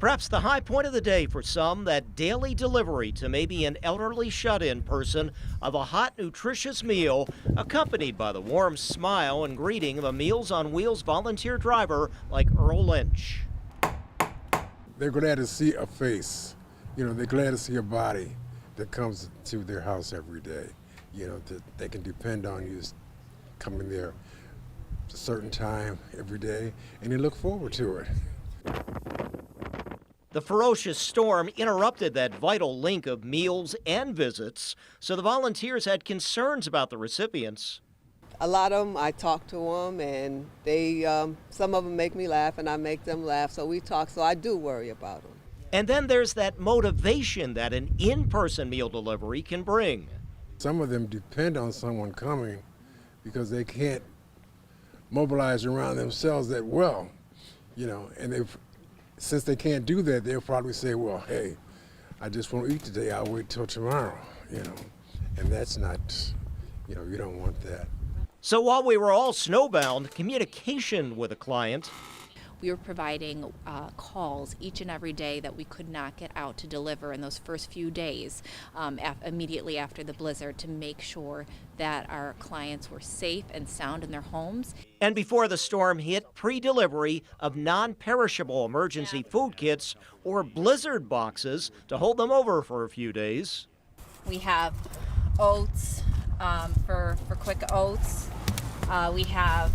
Perhaps the high point of the day for some, that daily delivery to maybe an elderly shut-in person of a hot, nutritious meal, accompanied by the warm smile and greeting of a Meals on Wheels volunteer driver like Earl Lynch. They're glad to see a face. They're glad to see a body that comes to their house every day. That they can depend on you coming there a certain time every day, and they look forward to it. The ferocious storm interrupted that vital link of meals and visits, so the volunteers had concerns about the recipients. A lot of them, I talk to them, and some of them make me laugh, and I make them laugh, so we talk, so I do worry about them. And then there's that motivation that an in-person meal delivery can bring. Some of them depend on someone coming because they can't mobilize around themselves that well, and since they can't do that, they'll probably say, well, hey, I just won't eat today, I'll wait till tomorrow, and that's not, you don't want that. So while we were all snowbound, communication with a client. We were providing calls each and every day that we could not get out to deliver in those first few days immediately after the blizzard to make sure that our clients were safe and sound in their homes. And before the storm hit, pre-delivery of non-perishable emergency food kits or blizzard boxes to hold them over for a few days. We have oats for quick oats. We have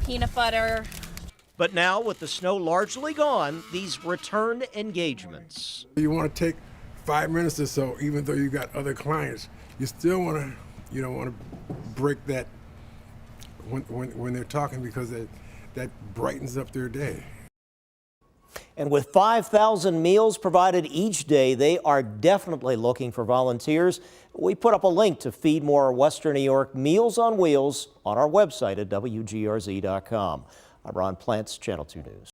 peanut butter. But now, with the snow largely gone, these return engagements. You want to take 5 minutes or so, even though you got other clients, you still want to, you don't want to break that when they're talking, because that brightens up their day. And with 5,000 meals provided each day, they are definitely looking for volunteers. We put up a link to Feedmore Western New York Meals on Wheels on our website at WGRZ.com. I'm Ron Plants, Channel 2 News.